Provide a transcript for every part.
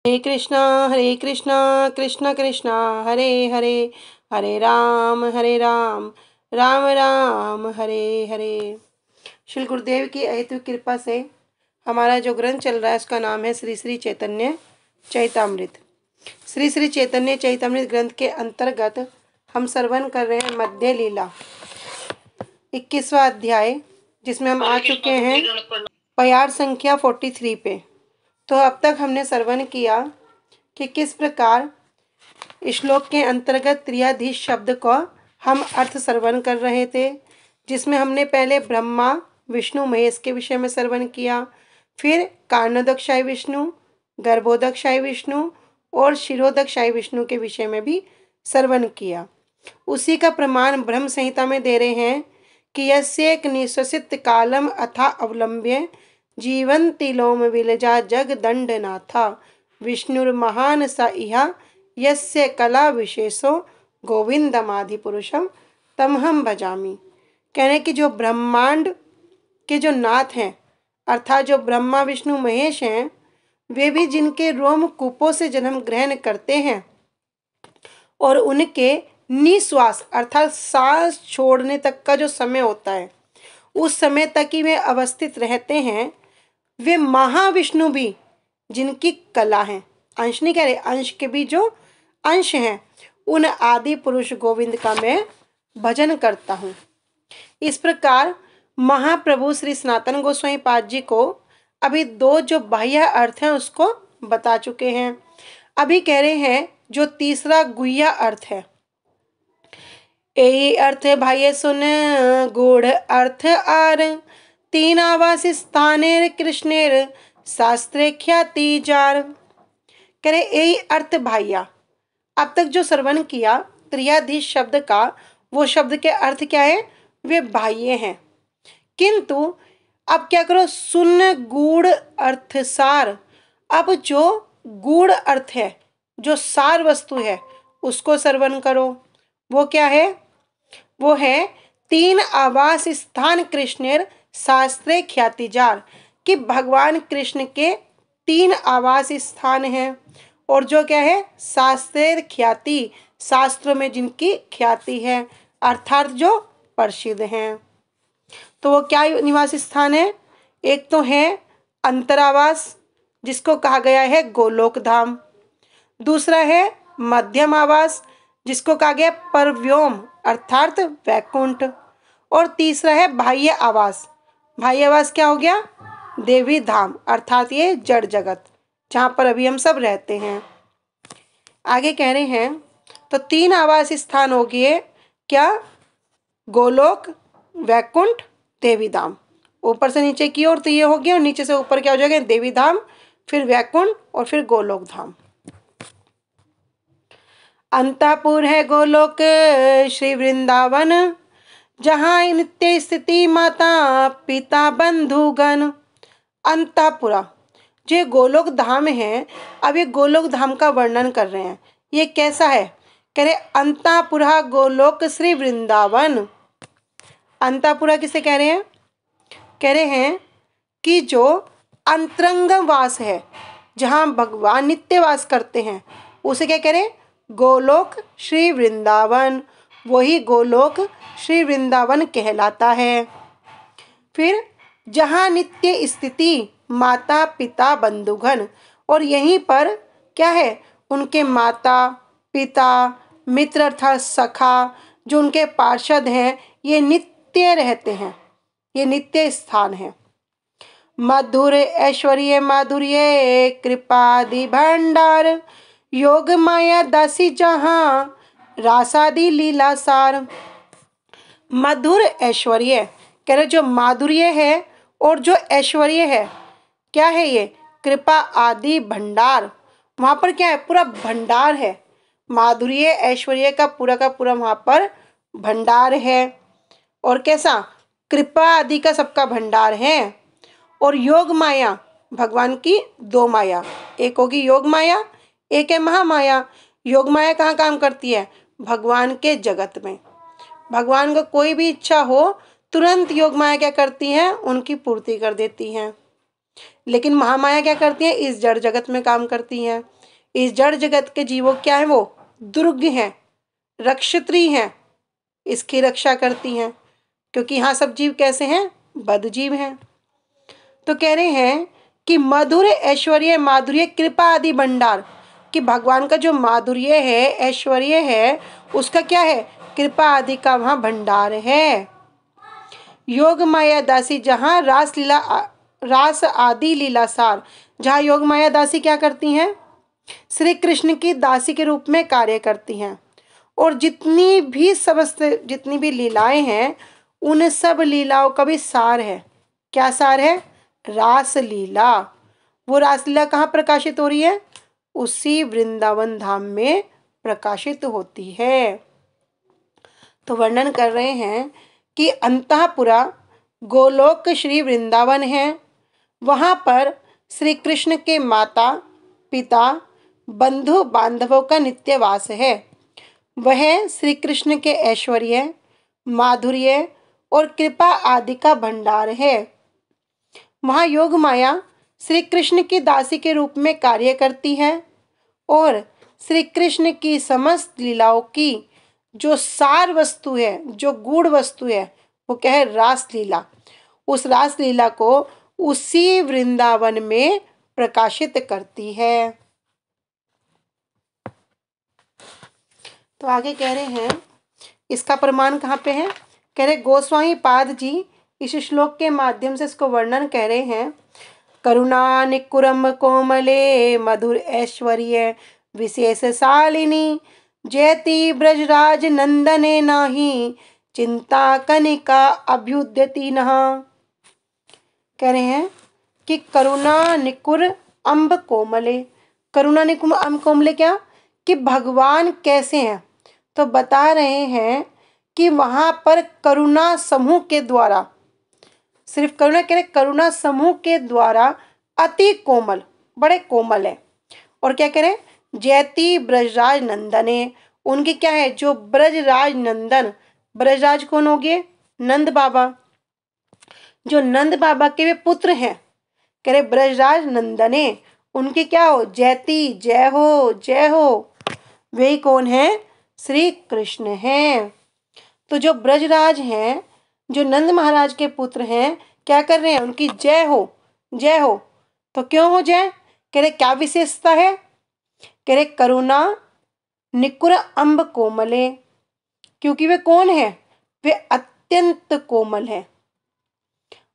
हरे कृष्णा कृष्ण कृष्णा हरे हरे, हरे राम राम राम हरे हरे। श्री गुरुदेव की अहेतु कृपा से हमारा जो ग्रंथ चल रहा है उसका नाम है श्री श्री चैतन्य चैतामृत। श्री श्री चैतन्य चैतामृत ग्रंथ के अंतर्गत हम श्रवण कर रहे हैं मध्य लीला 21वां अध्याय, जिसमें हम आ चुके हैं प्यार संख्या 43 पे। तो अब तक हमने श्रवण किया कि किस प्रकार श्लोक के अंतर्गत त्रियाधीश शब्द को हम अर्थ श्रवण कर रहे थे, जिसमें हमने पहले ब्रह्मा विष्णु महेश के विषय में श्रवण किया, फिर कारणोदकशाही विष्णु, गर्भोदकशाही विष्णु और शिरोदकशाही विष्णु के विषय में भी श्रवण किया। उसी का प्रमाण ब्रह्म संहिता में दे रहे हैं कि यस्येक निश्वसित कालम अथा अवलंब्य जीवंति लोम विलजा जग दंडनाथा विष्णुर्महान स इहा यस्य कला विशेषो गोविंदमादि पुरुषम तमहम भजामि। कहने कि जो ब्रह्मांड के जो नाथ हैं, अर्थात जो ब्रह्मा विष्णु महेश हैं, वे भी जिनके रोम कूपों से जन्म ग्रहण करते हैं और उनके निश्वास अर्थात सांस छोड़ने तक का जो समय होता है, उस समय तक ही वे अवस्थित रहते हैं। वे महाविष्णु भी जिनकी कला है, अंश नहीं कह रहे, अंश के भी जो अंश हैं, उन आदि पुरुष गोविंद का मैं भजन करता हूँ। इस प्रकार महाप्रभु श्री सनातन गोस्वामी पाद जी को अभी दो जो बाह्य अर्थ हैं उसको बता चुके हैं। अभी कह रहे हैं जो तीसरा गुह्य अर्थ है। यही अर्थ भाई सुन गूढ़ अर्थ आर तीन आवास स्थानेर कृष्णेर शास्त्रे ख्याति जार। कह रहे यही अर्थ भाइया। अब तक जो श्रवण किया त्रियाधीश शब्द का, वो शब्द के अर्थ क्या है? वे बाह्य हैं। किंतु अब क्या करो, सुन गूढ़ अर्थ सार। अब जो गूढ़ अर्थ है, जो सार वस्तु है, उसको श्रवण करो। वो क्या है? वो है तीन आवास स्थान कृष्णेर शास्त्रे ख्यातिजार, कि भगवान कृष्ण के तीन आवास स्थान हैं और जो क्या है? शास्त्रेर ख्याति, शास्त्रों में जिनकी ख्याति है, अर्थात जो प्रसिद्ध हैं। तो वो क्या निवास स्थान है? एक तो है अंतरावास, जिसको कहा गया है गोलोक धाम। दूसरा है मध्यम आवास, जिसको कहा गया परव्योम अर्थात वैकुंठ। और तीसरा है बाह्य आवास। बाह्य आवास क्या हो गया? देवी धाम, अर्थात ये जड़ जगत, जहाँ पर अभी हम सब रहते हैं। आगे कह रहे हैं तो तीन आवास स्थान हो गए क्या? गोलोक, वैकुंठ, देवी धाम। ऊपर से नीचे की ओर तो ये हो गया, और नीचे से ऊपर क्या हो जाएगा? देवी धाम, फिर वैकुंठ और फिर गोलोक धाम। अंतापुर है गोलोक श्री वृंदावन, जहाँ नित्य स्थिति माता पिता बंधुगण। अंतापुरा जो गोलोक धाम है, अब ये गोलोक धाम का वर्णन कर रहे हैं। ये कैसा है? कह रहे अंतापुरा गोलोक श्री वृंदावन। अंतापुरा किसे कह रहे हैं? कह रहे हैं कि जो अंतरंग वास है, जहाँ भगवान नित्य वास करते हैं, उसे क्या कह रहे? गोलोक श्री वृंदावन। वही गोलोक श्री वृंदावन कहलाता है। फिर जहाँ नित्य स्थिति माता पिता बंधुगण, और यहीं पर क्या है? उनके माता पिता मित्र अर्थात सखा, जो उनके पार्षद हैं, ये नित्य रहते हैं। ये नित्य स्थान है। मधुर ऐश्वर्य माधुर्य कृपादि भंडार, योग माया दासी जहाँ रासादि लीला सार। मधुर ऐश्वर्य कह रहे जो माधुर्य है और जो ऐश्वर्य है, क्या है ये? कृपा आदि भंडार। वहाँ पर क्या है? पूरा भंडार है। माधुर्य ऐश्वर्य का पूरा वहाँ पर भंडार है। और कैसा? कृपा आदि का सबका भंडार है। और योग माया, भगवान की दो माया, एक होगी योग माया, एक है महामाया। योग माया कहाँ काम करती है? भगवान के जगत में। भगवान को कोई भी इच्छा हो, तुरंत योग माया क्या करती हैं? उनकी पूर्ति कर देती हैं। लेकिन महामाया क्या करती हैं, इस जड़ जगत में काम करती हैं। इस जड़ जगत के जीवों क्या है, वो दुर्ग हैं, रक्षत्री हैं, इसकी रक्षा करती हैं, क्योंकि यहाँ सब जीव कैसे हैं, बद जीव हैं। तो कह रहे हैं कि मधुर ऐश्वर्य माधुर्य कृपा आदि भंडार, कि भगवान का जो माधुर्य है, ऐश्वर्य है, उसका क्या है, कृपा आदि का वहाँ भंडार है। योग माया दासी, जहाँ रास आदि लीलासार, जहाँ योग माया दासी क्या करती हैं, श्री कृष्ण की दासी के रूप में कार्य करती हैं। और जितनी भी लीलाएं हैं, उन सब लीलाओं का भी सार है। क्या सार है, रास लीला। वो रासलीला कहाँ प्रकाशित हो रही है, उसी वृंदावन धाम में प्रकाशित होती है। तो वर्णन कर रहे हैं कि अंतःपुरा गोलोक श्री वृंदावन है, वहाँ पर श्री कृष्ण के माता पिता बंधु बांधवों का नित्य वास है। वह श्री कृष्ण के ऐश्वर्य माधुर्य और कृपा आदि का भंडार है। वहाँ योग माया श्री कृष्ण की दासी के रूप में कार्य करती है और श्री कृष्ण की समस्त लीलाओं की जो सार वस्तु है, जो गूढ़ वस्तु है, वो क्या है, रास लीला। उस रास लीला को उसी वृंदावन में प्रकाशित करती है। तो आगे कह रहे हैं, इसका प्रमाण कहाँ पे है, कह रहे गोस्वामी पाद जी इस श्लोक के माध्यम से इसको वर्णन कह रहे हैं। करुणा निकुरम कोमले मधुर ऐश्वर्य विशेष शालिनी जयति ब्रजराज नंदने नाही चिंता कनिका अभ्युद्यति नः। कह रहे हैं कि करुणा निकुर अम्ब कोमले, करुणा निकुर अम्ब कोमले क्या, कि भगवान कैसे हैं, तो बता रहे हैं कि वहाँ पर करुणा समूह के द्वारा, सिर्फ करुणा कह रहे, करुणा समूह के द्वारा अति कोमल, बड़े कोमल है। और क्या कह रहे, जयति ब्रजराज नंदने, उनकी क्या है, जो ब्रजराज नंदन, ब्रजराज कौन हो गए, नंद बाबा, जो नंद बाबा के वे पुत्र हैं, कह रहे ब्रजराज नंदने, उनकी क्या हो, जयति, जय हो जय हो, वे कौन है, श्री कृष्ण हैं। तो जो ब्रजराज हैं, जो नंद महाराज के पुत्र हैं, क्या कर रहे हैं, उनकी जय हो जय हो। तो क्यों हो जय, कह रहे क्या विशेषता है, कह रहे करुणा निकुर अम्ब कोमले, क्योंकि वे कौन है, वे अत्यंत कोमल है।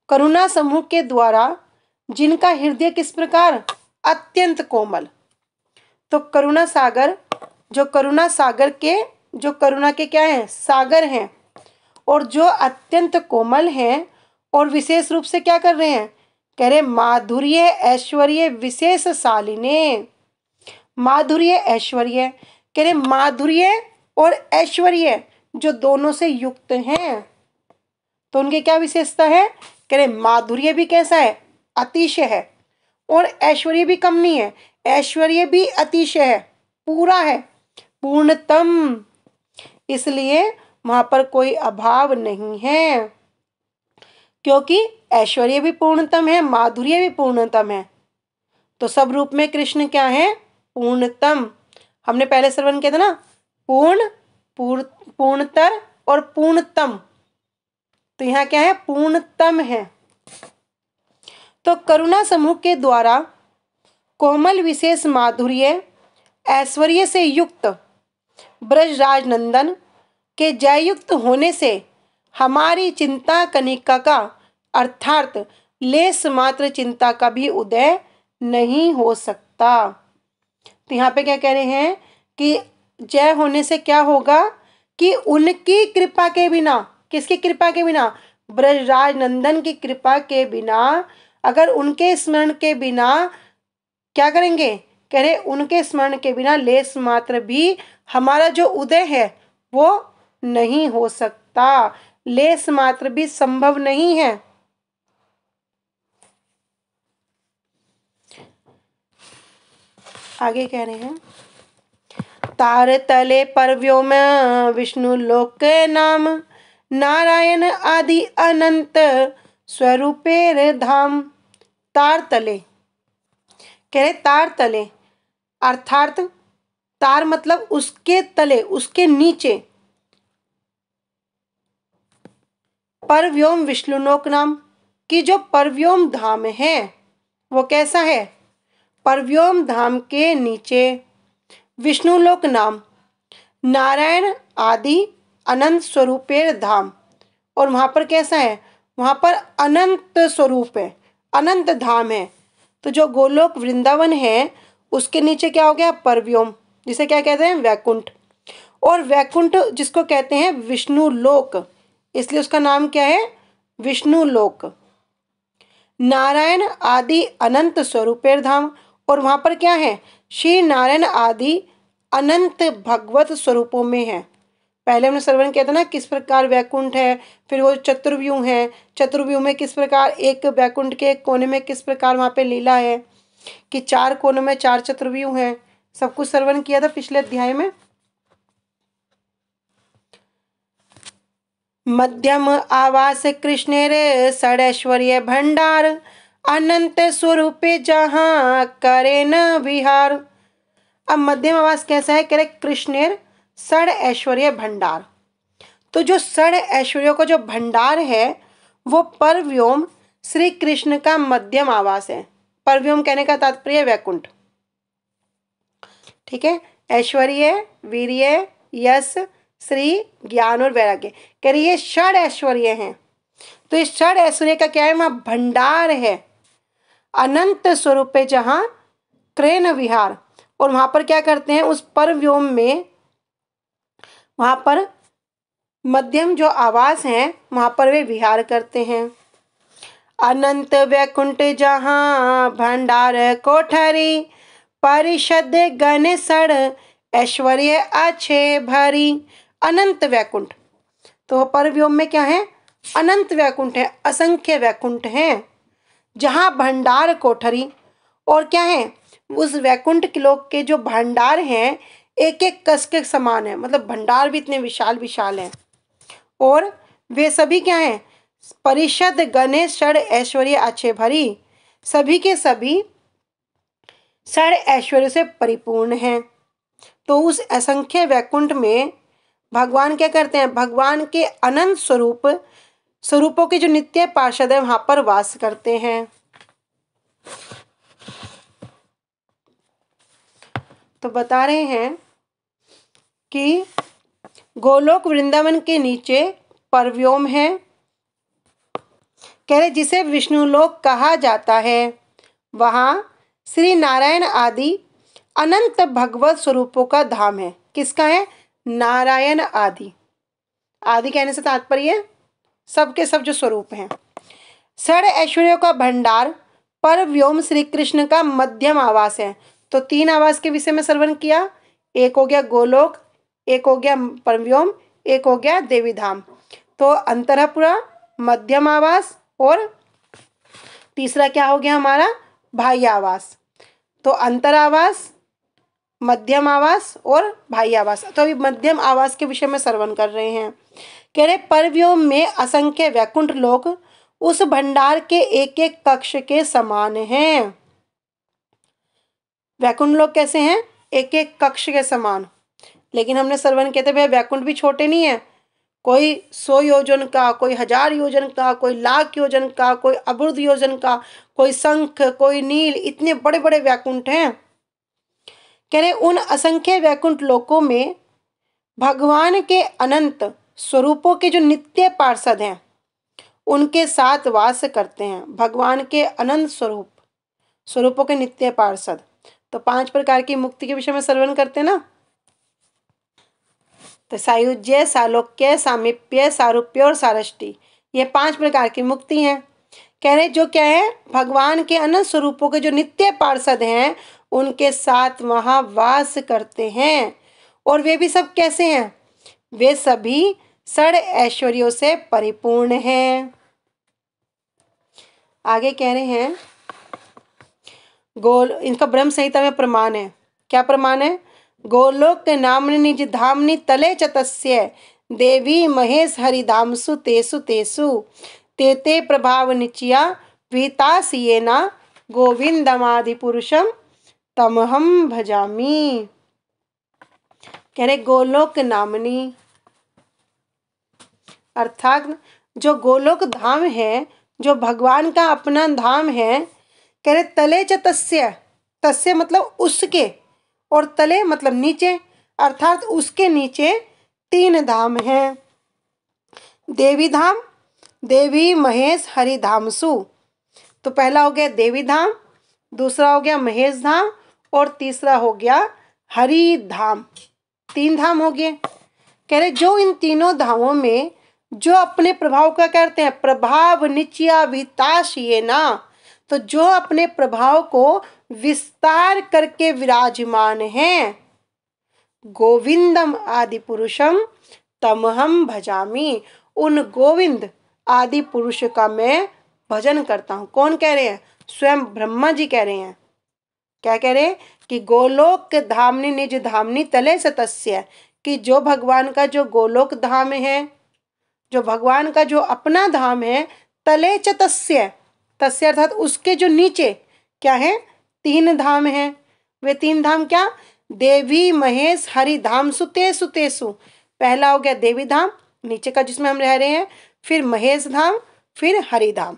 करुणा समूह के द्वारा जिनका हृदय किस प्रकार, अत्यंत कोमल। तो करुणा सागर, जो करुणा सागर के, जो करुणा के क्या हैं, सागर हैं, और जो अत्यंत कोमल हैं, और विशेष रूप से क्या कर रहे हैं, कह रहे माधुर्य ऐश्वर्य विशेष शालिने, माधुर्य ऐश्वर्य, कह रहे माधुर्य और ऐश्वर्य जो दोनों से युक्त हैं। तो उनकी क्या विशेषता है, कह रहे माधुर्य भी कैसा है, अतिशय है, और ऐश्वर्य भी कम नहीं है, ऐश्वर्य भी अतिशय है, पूरा है, पूर्णतम, इसलिए वहां पर कोई अभाव नहीं है, क्योंकि ऐश्वर्य भी पूर्णतम है, माधुर्य भी पूर्णतम है। तो सब रूप में कृष्ण क्या है, पूर्णतम। हमने पहले श्रवण किया था ना, पूर्णतर और पूर्णतम, तो यहाँ क्या है, पूर्णतम है। तो करुणा समूह के द्वारा कोमल विशेष माधुर्य ऐश्वर्य से युक्त ब्रजराज नंदन के जययुक्त होने से हमारी चिंता कनिका का, अर्थात लेस मात्र चिंता का भी उदय नहीं हो सकता। तो यहाँ पे क्या कह रहे हैं कि जय होने से क्या होगा, कि उनकी कृपा के बिना, किसकी कृपा के बिना, ब्रजराज नंदन की कृपा के बिना, अगर उनके स्मरण के बिना क्या करेंगे, कह रहे उनके स्मरण के बिना लेस मात्र भी हमारा जो उदय है वो नहीं हो सकता, लेस मात्र भी संभव नहीं है। आगे कह रहे हैं, तार तले पर व्योम विष्णु लोक के नाम नारायण आदि अनंत स्वरूपेर धाम। तार तले, कह रहे तार तले, अर्थात तार मतलब उसके तले, उसके नीचे। परव्योम विष्णुलोक नाम, कि जो परव्योम धाम है वो कैसा है? परव्योम धाम के नीचे विष्णुलोक नाम नारायण आदि अनंत स्वरूपेर धाम, और वहां पर कैसा है? वहां पर अनंत स्वरूप है, अनंत धाम है। तो जो गोलोक वृंदावन है उसके नीचे क्या हो गया? परव्योम, जिसे क्या कहते हैं? वैकुंठ। और वैकुंठ जिसको कहते हैं विष्णु लोक, इसलिए उसका नाम क्या है? विष्णु लोक। नारायण आदि अनंत स्वरूपेर धाम, और वहां पर क्या है? श्री नारायण आदि अनंत भगवत स्वरूपों में है। पहले हमने श्रवण किया था ना किस प्रकार वैकुंठ है, फिर वो चतुर्व्यूह है, चतुर्व्यूह में किस प्रकार एक वैकुंठ के एक कोने में किस प्रकार वहां पे लीला है, कि 4 कोनों में 4 चतुर्व्यूह हैं। सब कुछ श्रवण किया था पिछले अध्याय में। मध्यम आवास कृष्णेर षडैश्वर्य भंडार, अनंत स्वरूपे जहाँ करे न विहार। अब मध्यम आवास कैसा है? कह रहे कृष्णेर षड ऐश्वर्य भंडार। तो जो षड ऐश्वर्यों का जो भंडार है वो परव्योम श्री कृष्ण का मध्यम आवास है। परव्योम कहने का तात्पर्य वैकुंठ, ठीक है। ऐश्वर्य, वीर्य, यश, श्री, ज्ञान और वैराग्य, कह रही ये षड ऐश्वर्य हैं। तो इस षड ऐश्वर्य का क्या है? वहां भंडार है, अनंत स्वरूप है जहां क्रेन विहार। और वहां पर क्या करते हैं? उस परव्योम में वहां पर मध्यम जो आवास है वहां पर वे विहार करते हैं। अनंत वैकुंठ जहां भंडार कोठरी, परिषद गण सड़ ऐश्वर्य अच्छे भरी। अनंत वैकुंठ, तो परव्योम में क्या है? अनंत वैकुंठ है, असंख्य वैकुंठ हैं जहां भंडार कोठरी, और क्या है? उस वैकुंठ के लोक के जो भंडार हैं एक एक कस के समान है, मतलब भंडार भी इतने विशाल विशाल हैं। और वे सभी क्या हैं? परिषद गणेश षड ऐश्वर्य अच्छे भरी, सभी के सभी षड ऐश्वर्य से परिपूर्ण हैं। तो उस असंख्य वैकुंठ में भगवान क्या करते हैं? भगवान के अनंत स्वरूपों के जो नित्य पार्षद है वहां पर वास करते हैं। तो बता रहे हैं कि गोलोक वृंदावन के नीचे परव्योम है, कह रहे जिसे विष्णुलोक कहा जाता है। वहां श्री नारायण आदि अनंत भगवत स्वरूपों का धाम है। किसका है? नारायण आदि। आदि कहने से तात्पर्य सबके सब जो स्वरूप हैं। षड ऐश्वर्यों का भंडार परव्योम श्री कृष्ण का मध्यम आवास है। तो 3 आवास के विषय में श्रवण किया, एक हो गया गोलोक, एक हो गया परव्योम, एक हो गया देवी धाम। तो अंतरपुरा, मध्यम आवास, और तीसरा क्या हो गया हमारा? बाह्य आवास। तो अंतरावास, मध्यम आवास और बाह्य आवास। तो अभी मध्यम आवास के विषय में श्रवण कर रहे हैं। कह रहे परव्योम में असंख्य वैकुंठ लोक उस भंडार के एक एक कक्ष के समान हैं। वैकुंठ लोक कैसे हैं? एक एक कक्ष के समान। लेकिन हमने श्रवण किए थे भाई वैकुंठ भी छोटे नहीं है, कोई 100 योजन का, कोई 1000 योजन का, कोई लाख योजन का, कोई अबुर्ध योजन का, कोई शंख, कोई नील, इतने बड़े बड़े वैकुंठ हैं। कह रहे उन असंख्य वैकुंठ लोकों में भगवान के अनंत स्वरूपों के जो नित्य पार्षद हैं उनके साथ वास करते हैं। भगवान के अनंत स्वरूपों के नित्य पार्षद। तो 5 प्रकार की मुक्ति के विषय में श्रवण करते हैं ना। तो सायुज्य, सालोक्य, सामीप्य, सारूप्य और सारष्टि, ये 5 प्रकार की मुक्ति हैं। कह रहे जो क्या है? भगवान के अनंत स्वरूपों के जो नित्य पार्षद हैं उनके साथ वहां वास करते हैं। और वे भी सब कैसे हैं? वे सभी षड ऐश्वर्यों से परिपूर्ण हैं। आगे कह रहे हैं इनका ब्रह्म संहिता में प्रमाण है। क्या प्रमाण है? गोलोक नामनि निज धामनि तले च तस्य देवी महेश हरिधामसु तेसु तेसु तेते प्रभाव निचिया वीतास येना गोविंदमादि पुरुषम तमहम भजामी। कह रहे गोलोक नामनी, अर्थात जो गोलोक धाम है, जो भगवान का अपना धाम है, कह रहे तले च तस्य, तस्य मतलब उसके, और तले मतलब नीचे, अर्थात उसके नीचे 3 धाम हैं। देवी धाम, देवी महेश हरि धामसु। तो पहला हो गया देवी धाम, दूसरा हो गया महेश धाम, और तीसरा हो गया हरि धाम। 3 धाम हो गए। कह रहे जो इन तीनों धामों में जो अपने प्रभाव का करते हैं, प्रभाव नित्याभिताश ये ना, तो जो अपने प्रभाव को विस्तार करके विराजमान हैं, गोविंदम आदि पुरुषम तमहम भजामी, उन गोविंद आदि पुरुष का मैं भजन करता हूँ। कौन कह रहे हैं? स्वयं ब्रह्मा जी कह रहे हैं। क्या कह रहे हैं? कि गोलोक धामनी निज धामनी तले सतस्य, कि जो भगवान का जो गोलोक धाम है, जो भगवान का जो अपना धाम है, तले च तस्य, तस्य अर्थात उसके जो नीचे क्या है? 3 धाम हैं। वे 3 धाम क्या? देवी महेश हरि धाम सुतेसु तेसु। पहला हो गया देवी धाम, नीचे का जिसमें हम रह रहे हैं, फिर महेश धाम, फिर हरि धाम।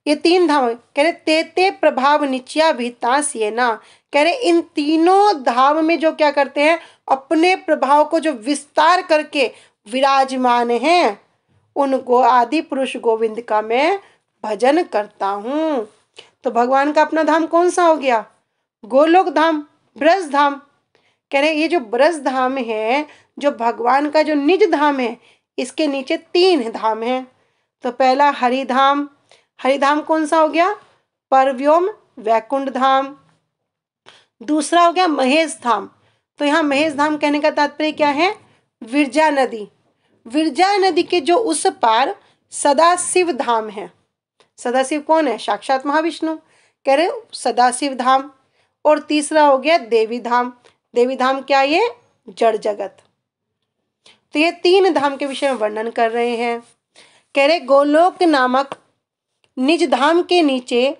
ये 3 धाम। कह रहे ते प्रभाव निच्या भीतास ये ना, कह रहे इन तीनों धाम में जो क्या करते हैं? अपने प्रभाव को जो विस्तार करके विराजमान हैं, उनको आदि पुरुष गोविंद का मैं भजन करता हूँ। तो भगवान का अपना धाम कौन सा हो गया? गोलोक धाम, ब्रज धाम। कह रहे ये जो ब्रज धाम है, जो भगवान का जो निज धाम है, इसके नीचे 3 धाम हैं। तो पहला हरि धाम, हरि धाम कौन सा हो गया? परव्योम वैकुंठ धाम। दूसरा हो गया महेश धाम। तो यहाँ महेश धाम कहने का तात्पर्य क्या है? विरजा नदी, विरजा नदी के जो उस पार सदाशिव धाम है। सदाशिव कौन है? साक्षात महाविष्णु। कह रहे सदाशिव धाम। और तीसरा हो गया देवी धाम। देवी धाम क्या? ये जड़ जगत। तो ये 3 धाम के विषय में वर्णन कर रहे हैं। कह रहे गोलोक नामक निज धाम के नीचे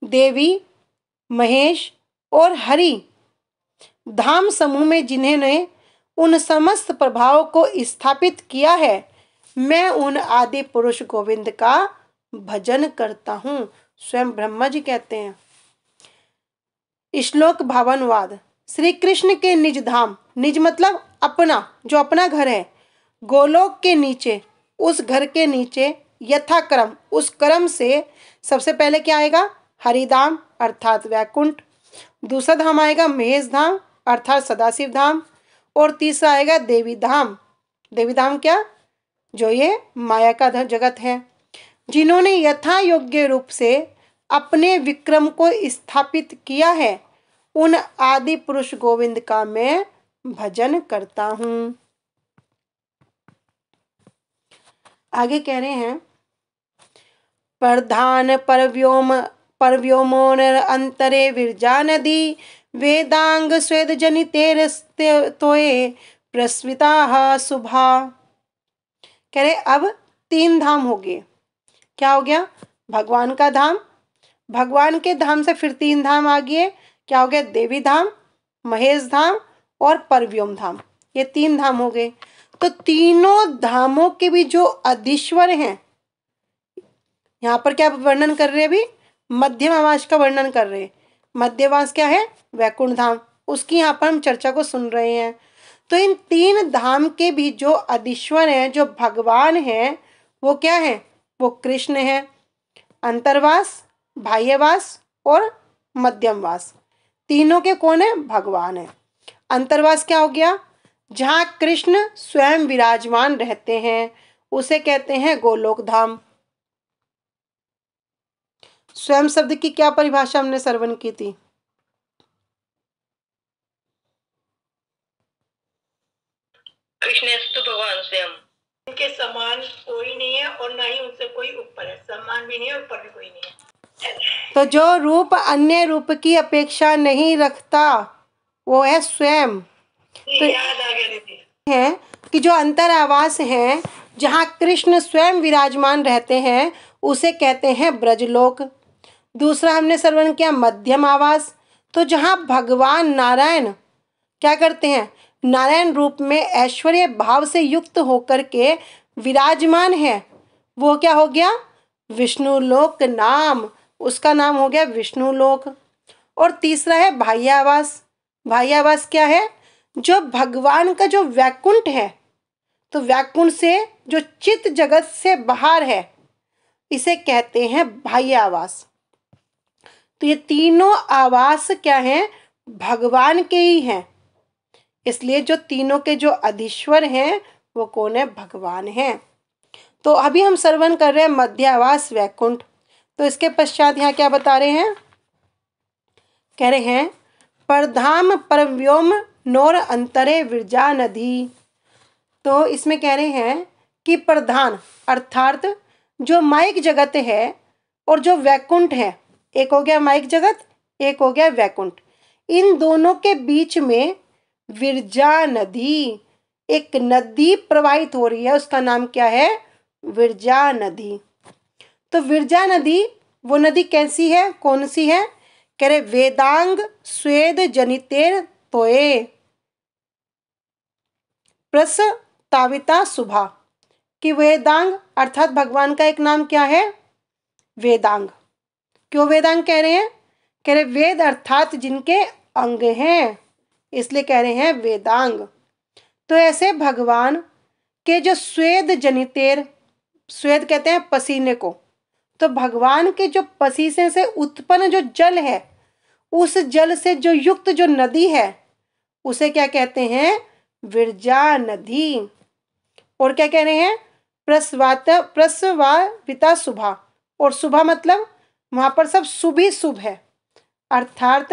देवी महेश और हरि धाम समूह में जिन्होंने उन समस्त प्रभावों को स्थापित किया है, मैं उन आदि पुरुष गोविंद का भजन करता हूँ। स्वयं ब्रह्मा जी कहते हैं। श्लोक भावानुवाद। श्री कृष्ण के निज धाम, निज मतलब अपना, जो अपना घर है, गोलोक के नीचे, उस घर के नीचे यथाक्रम, उस क्रम से सबसे पहले क्या आएगा? हरिधाम अर्थात वैकुंठ। दूसरा धाम आएगा महेश धाम अर्थात सदाशिव धाम। और तीसरा आएगा देवी धाम। देवी धाम क्या? जो ये माया का जगत है। जिन्होंने यथा योग्य रूप से अपने विक्रम को स्थापित किया है, उन आदि पुरुष गोविंद का मैं भजन करता हूँ। आगे कह रहे हैं प्रधान परव्योमोन अंतरे विरजा नदी वेदांग स्वेद जनितेरस्तोये प्रस्विता शुभा। कह रहे अब 3 धाम हो गए। क्या हो गया? भगवान का धाम, भगवान के धाम से फिर 3 धाम आ गए। क्या हो गया? देवी धाम, महेश धाम और परव्योम धाम। ये 3 धाम हो गए। तो तीनों धामों के भी जो अधीश्वर हैं, यहाँ पर क्या वर्णन कर रहे हैं? अभी मध्यम आवास का वर्णन कर रहे हैं। मध्यवास क्या है? वैकुंठ धाम। उसकी यहाँ पर हम चर्चा को सुन रहे हैं। तो इन 3 धाम के भी जो अधीश्वर हैं, जो भगवान हैं, वो क्या है? वो कृष्ण है। अंतर्वास, बाह्यवास और मध्यमवास, तीनों के कौन है? भगवान है। अंतर्वास क्या हो गया? जहाँ कृष्ण स्वयं विराजमान रहते हैं, उसे कहते हैं गोलोक धाम। स्वयं शब्द की क्या परिभाषा हमने श्रवण की थी? कृष्णस्तु भगवान स्वयं, उनके समान कोई नहीं है और ना ही उनसे कोई ऊपर है। समान भी नहीं है, ऊपर भी कोई नहीं है। तो जो रूप अन्य रूप की अपेक्षा नहीं रखता, वो है स्वयं। तो याद आ गया दीदी है कि जो अंतर आवास है, जहाँ कृष्ण स्वयं विराजमान रहते हैं, उसे कहते हैं ब्रजलोक। दूसरा हमने श्रवण किया मध्यम आवास। तो जहाँ भगवान नारायण क्या करते हैं, नारायण रूप में ऐश्वर्य भाव से युक्त होकर के विराजमान है, वो क्या हो गया, विष्णु लोक नाम, उसका नाम हो गया विष्णु लोक। और तीसरा है बाह्यावास। बाह्यावास क्या है, जो भगवान का जो वैकुंठ है, तो वैकुंठ से जो चित्त जगत से बाहर है, इसे कहते हैं बाह्यावास। तो ये तीनों आवास क्या हैं, भगवान के ही हैं। इसलिए जो तीनों के जो अधीश्वर हैं वो कौन है, भगवान हैं। तो अभी हम श्रवण कर रहे हैं मध्यावास वैकुंठ। तो इसके पश्चात यहाँ क्या बता रहे हैं, कह रहे हैं परधाम परव्योम नोर अंतरे विरजा नदी। तो इसमें कह रहे हैं कि प्रधान अर्थात जो माइक जगत है और जो वैकुंठ है, एक हो गया माइक जगत, एक हो गया वैकुंठ, इन दोनों के बीच में विरजा नदी, एक नदी प्रवाहित हो रही है, उसका नाम क्या है, विरजा नदी। तो विरजा नदी वो नदी कैसी है, कौन सी है, कह रहे वेदांग स्वेद जनितेर तोये प्रस्ताविता सुभा। कि वेदांग अर्थात भगवान का एक नाम क्या है, वेदांग। क्यों वेदांग कह रहे हैं, कह रहे वेद अर्थात जिनके अंग हैं, इसलिए कह रहे हैं वेदांग। तो ऐसे भगवान के जो स्वेद जनितेर, स्वेद कहते हैं पसीने को, तो भगवान के जो पसीने से उत्पन्न जो जल है, उस जल से जो युक्त जो नदी है, उसे क्या कहते हैं, विरजा नदी। और क्या कह रहे हैं, प्रस्वाविता शुभा, और शुभा मतलब वहां पर सब शुभ ही शुभ है, अर्थात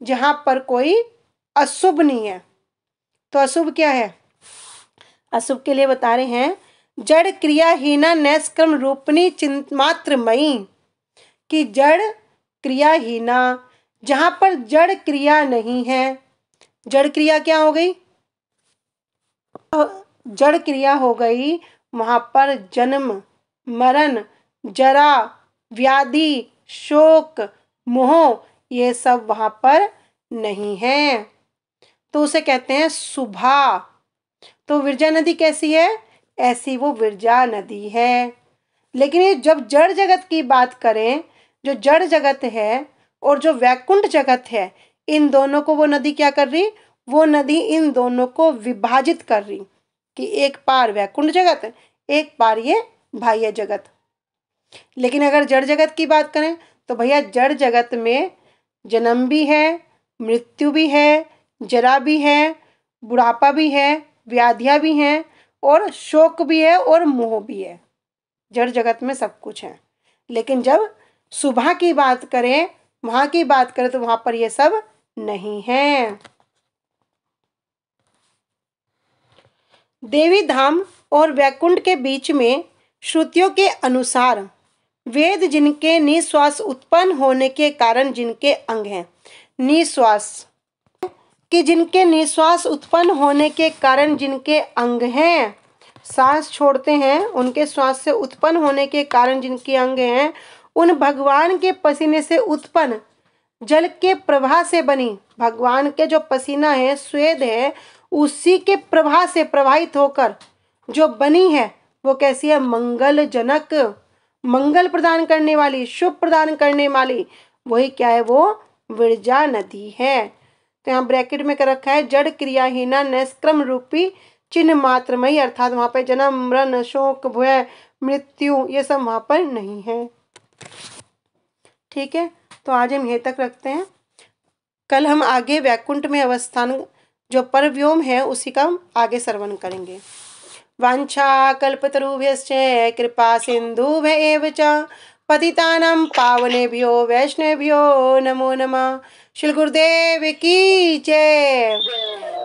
जहां पर कोई अशुभ नहीं है। तो अशुभ क्या है, अशुभ के लिए बता रहे हैं जड़ क्रियाहीना नैष्क्रम रूपनी चिन्मात्रमयी। कि जड़ क्रियाहीना, जहां पर जड़ क्रिया नहीं है, जड़ क्रिया क्या हो गई, जड़ क्रिया हो गई वहां पर जन्म मरण जरा व्याधि शोक मोह, ये सब वहां पर नहीं है, तो उसे कहते हैं शुभा। तो विरजा नदी कैसी है, ऐसी वो विरजा नदी है। लेकिन ये जब जड़ जगत की बात करें, जो जड़ जगत है और जो वैकुंठ जगत है, इन दोनों को वो नदी क्या कर रही, वो नदी इन दोनों को विभाजित कर रही, कि एक पार वैकुंठ जगत, एक पार ये बाह्य जगत। लेकिन अगर जड़ जगत की बात करें तो भैया जड़ जगत में जन्म भी है, मृत्यु भी है, जरा भी है, बुढ़ापा भी है, व्याधियां भी हैं, और शोक भी है, और मोह भी है। जड़ जगत में सब कुछ है। लेकिन जब सुबह की बात करें, वहां की बात करें, तो वहां पर ये सब नहीं है। देवी धाम और वैकुंठ के बीच में श्रुतियों के अनुसार वेद जिनके निश्वास उत्पन्न होने के कारण जिनके अंग हैं, निश्वास कि जिनके निश्वास उत्पन्न होने के कारण जिनके अंग हैं, सांस छोड़ते हैं, उनके श्वास से उत्पन्न होने के कारण जिनके अंग हैं, उन भगवान के पसीने से उत्पन्न जल के प्रवाह से बनी, भगवान के जो पसीना है, स्वेद है, उसी के प्रवाह से प्रवाहित होकर जो बनी है, वो कैसी है, मंगलजनक, मंगल प्रदान करने वाली, शुभ प्रदान करने वाली, वही क्या है, वो विरजा नदी है। तो यहाँ ब्रैकेट में कर रखा है जड़ क्रियाहीना नैष्क्रम रूपी चिन्ह मात्रमयी, अर्थात वहां पर जन्म मरण शोक भय मृत्यु ये सब वहां पर नहीं है। ठीक है, तो आज हम यहीं तक रखते हैं। कल हम आगे वैकुंठ में अवस्थान जो परव्योम है उसी का हम आगे श्रवण करेंगे। वांछा कल्पतरुभ्यश्च कृपा सिन्धुभ्य च पतितानां पावनेभ्यो वैष्णवेभ्यो नमो नमः। श्री गुरुदेव की जय,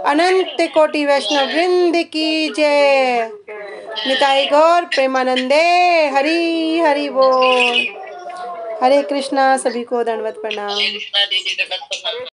अनंत कोटि वैष्णव वृंद की जय, निताई गौर प्रेमानंदे, हरि हरि बोल। हरे कृष्णा, सभी को दंडवत प्रणाम।